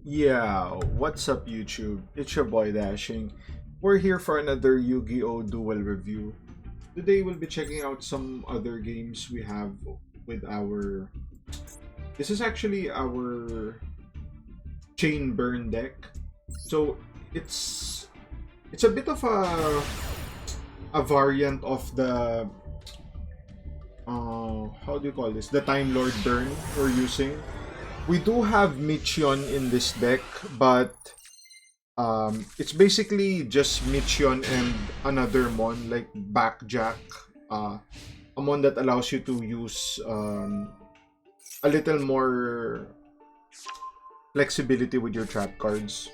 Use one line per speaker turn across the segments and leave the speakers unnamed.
Yeah, what's up YouTube? It's your boy Dashing. We're here for another Yu-Gi-Oh! Duel review. Today we'll be checking out some other games we have with our... This is actually our Chain Burn deck. So it's a bit of a variant of the how do you call this? The Time Lord Burn we're using. We do have Michion in this deck, but it's basically just Michion and another mon like Backjack, a mon that allows you to use a little more flexibility with your trap cards.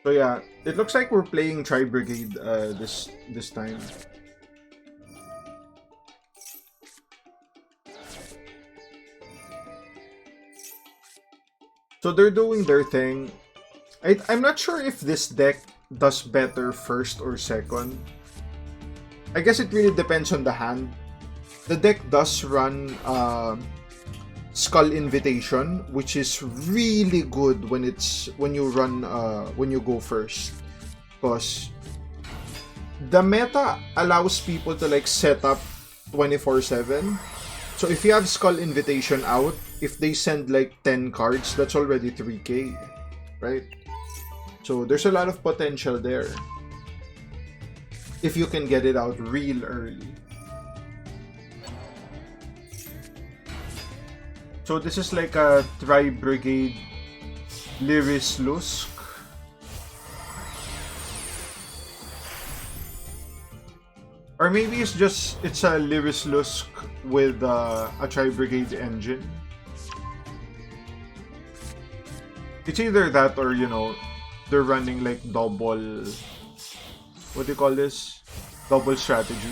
So yeah, it looks like we're playing Tribrigade this time. So they're doing their thing. I'm not sure if this deck does better first or second. I guess it really depends on the hand. The deck does run Skull Invitation, which is really good when you go first, because the meta allows people to like set up 24/7. So if you have Skull Invitation out, if they send like 10 cards, that's already 3k, right? So there's a lot of potential there if you can get it out real early. So this is like a Tribrigade Lyrilusc. Or maybe it's a Lyrilusc with a Tribrigade engine. It's either that or, you know, they're running like double... What do you call this? Double strategy.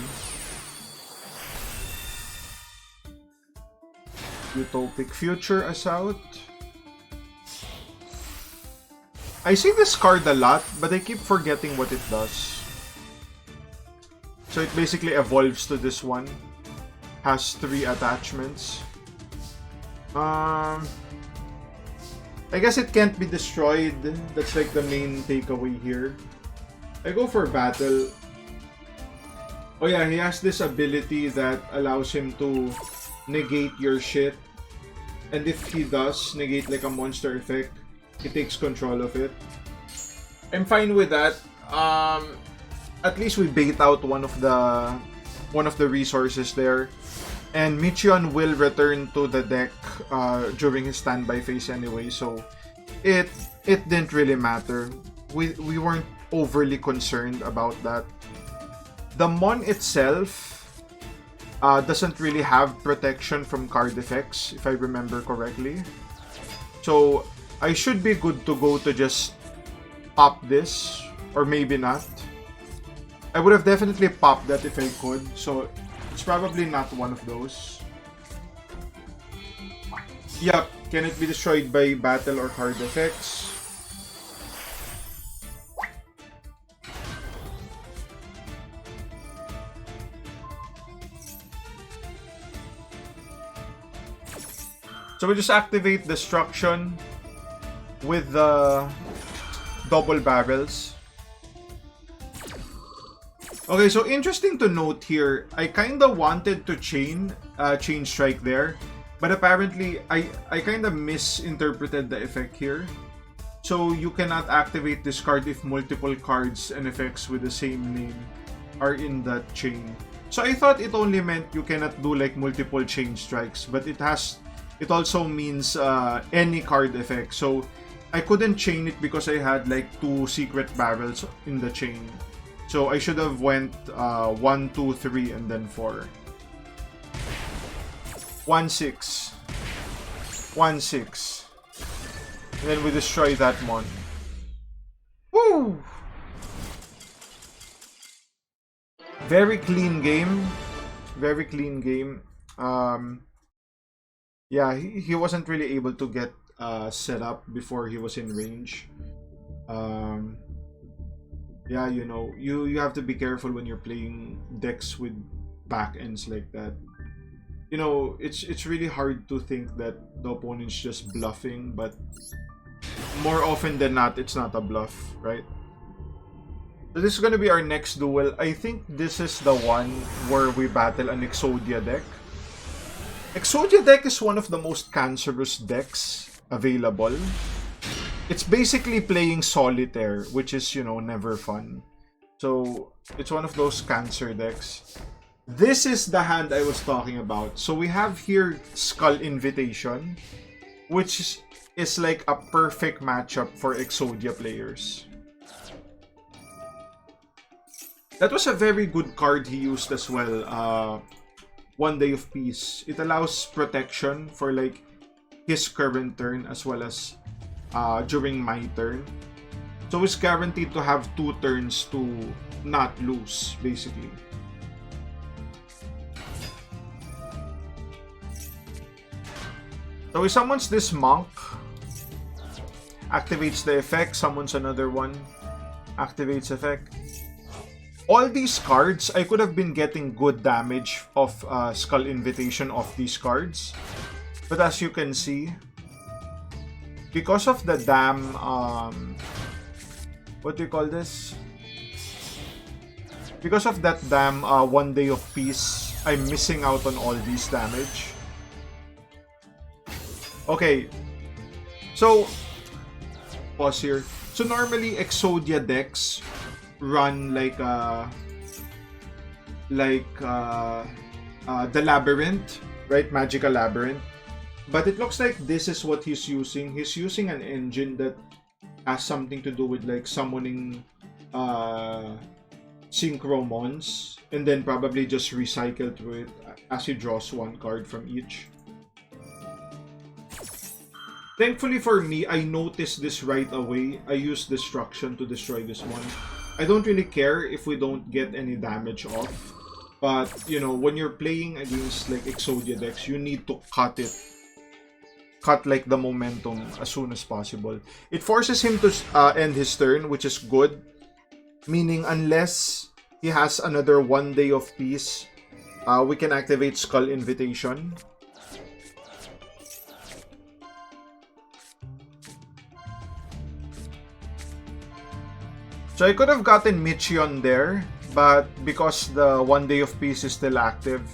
Utopic Future is out. I see this card a lot, but I keep forgetting what it does. So it basically evolves to this one. Has 3 attachments. I guess it can't be destroyed. That's like the main takeaway here. I go for battle. Oh yeah, he has this ability that allows him to negate your shit. And if he does negate like a monster effect, he takes control of it. I'm fine with that. At least we bait out one of the resources there. And Michion will return to the deck during his standby phase anyway, so it didn't really matter. We weren't overly concerned about that. The Mon itself doesn't really have protection from card effects, if I remember correctly. So I should be good to go to just pop this, or maybe not. I would have definitely popped that if I could, so it's probably not one of those. Yup, can it be destroyed by battle or card effects? So we just activate Destruction with the double barrels. Okay, so interesting to note here, I kinda wanted to chain strike there, but apparently I kinda misinterpreted the effect here. So you cannot activate this card if multiple cards and effects with the same name are in that chain. So I thought it only meant you cannot do like multiple chain strikes, but it also means any card effect. So I couldn't chain it because I had like 2 secret barrels in the chain. So I should have went 1, 2, 3, and then 4. 1, 6. 1, 6. And then we destroy that mon. Woo! Very clean game. Very clean game. Yeah, he wasn't really able to get set up before he was in range. Yeah, you know, you have to be careful when you're playing decks with back ends like that. You know, it's really hard to think that the opponent's just bluffing, but more often than not, it's not a bluff, right? So this is gonna be our next duel. I think this is the one where we battle an Exodia deck. Exodia deck is one of the most cancerous decks available. It's basically playing solitaire, which is, you know, never fun. So it's one of those cancer decks. This is the hand I was talking about. So we have here Skull Invitation, which is like a perfect matchup for Exodia players. That was a very good card he used as well. One Day of Peace. It allows protection for like his current turn as well as during my turn. So it's guaranteed to have 2 turns to not lose, basically. So he summons this monk, activates the effect, summons another one, activates effect. All these cards, I could have been getting good damage of Skull Invitation off these cards. But as you can see, because of the damn, what do you call this? Because of that damn One Day of Peace, I'm missing out on all these damage. Okay, so pause here. So normally Exodia decks run like the Labyrinth, right? Magical Labyrinth. But it looks like this is what he's using. He's using an engine that has something to do with like summoning Synchromons and then probably just recycle through it as he draws 1 card from each. Thankfully for me, I noticed this right away. I used Destruction to destroy this one. I don't really care if we don't get any damage off. But, you know, when you're playing against like Exodia decks, you need to cut it. Cut like the momentum as soon as possible. It forces him to end his turn, which is good. Meaning, unless he has another One Day of Peace, we can activate Skull Invitation. So I could have gotten Michion there, but because the One Day of Peace is still active,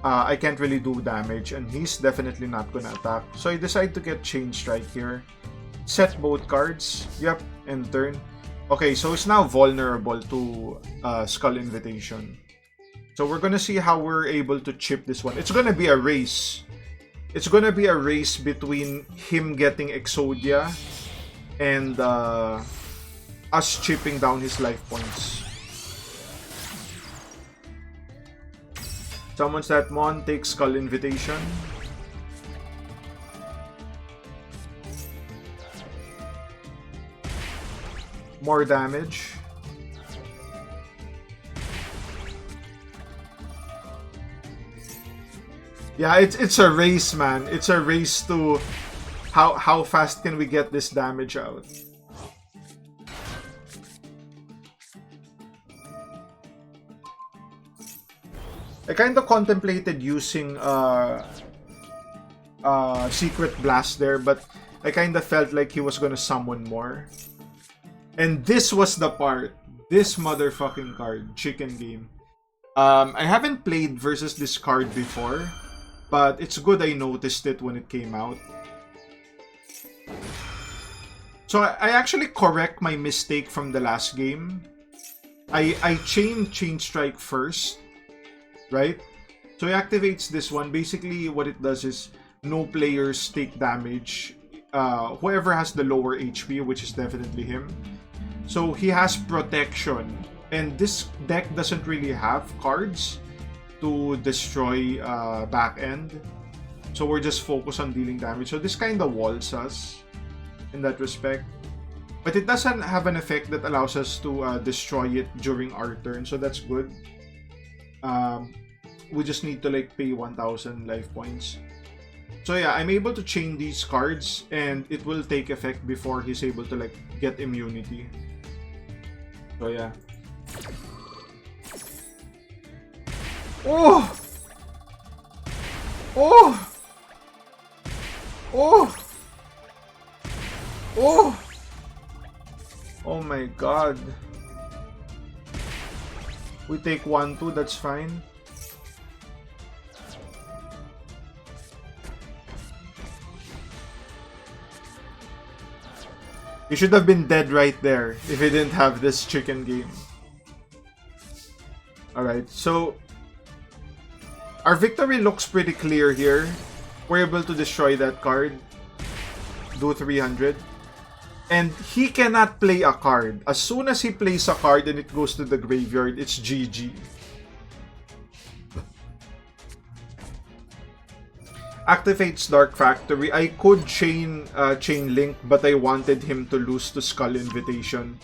I can't really do damage, and he's definitely not gonna attack. So I decide to get Chain Strike here. Set both cards. Yep, end turn. Okay, so it's now vulnerable to Skull Invitation. So we're gonna see how we're able to chip this one. It's gonna be a race. It's gonna be a race between him getting Exodia and us chipping down his life points. Summons that mon, takes Skull Invitation. More damage. Yeah, it's a race, man. It's a race to how fast can we get this damage out. I kind of contemplated using Secret Blast there, but I kind of felt like he was gonna summon more. And this was the part. This motherfucking card. Chicken Game. I haven't played versus this card before, but it's good I noticed it when it came out. So I actually correct my mistake from the last game. I chained Chain Strike first, right? So he activates this one. Basically, what it does is no players take damage. Whoever has the lower HP, which is definitely him. So he has protection. And this deck doesn't really have cards to destroy back end. So we're just focused on dealing damage. So this kind of walls us in that respect. But it doesn't have an effect that allows us to destroy it during our turn. So that's good. We just need to like pay 1,000 life points. So yeah, I'm able to chain these cards and it will take effect before he's able to like get immunity. So yeah. Oh! Oh! Oh! Oh! Oh my god. We take 1-2, that's fine. You should have been dead right there if you didn't have this chicken game. Alright, so our victory looks pretty clear here. We're able to destroy that card. Do 300. And he cannot play a card. As soon as he plays a card and it goes to the graveyard, it's GG. Activates Dark Factory. I could chain Link, but I wanted him to lose to Skull Invitation.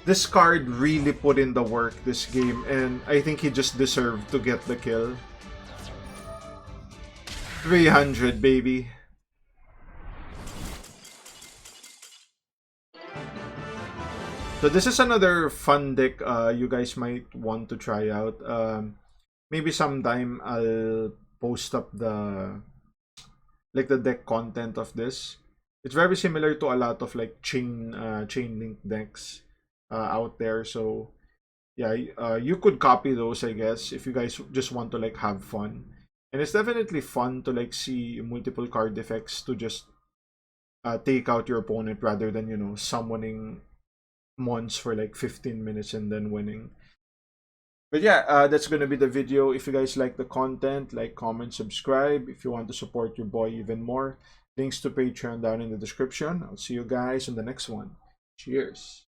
This card really put in the work this game, and I think he just deserved to get the kill. 300, baby. So this is another fun deck you guys might want to try out. Maybe sometime I'll post up the deck content of this. It's very similar to a lot of like chain link decks out there. So yeah, you could copy those, I guess, if you guys just want to like have fun. And it's definitely fun to like see multiple card effects to just take out your opponent rather than, you know, summoning mons for like 15 minutes and then winning. But yeah, that's gonna be the video. If you guys like the content, like, comment, subscribe. If you want to support your boy even more, links to Patreon down in the description. I'll see you guys in the next one. Cheers.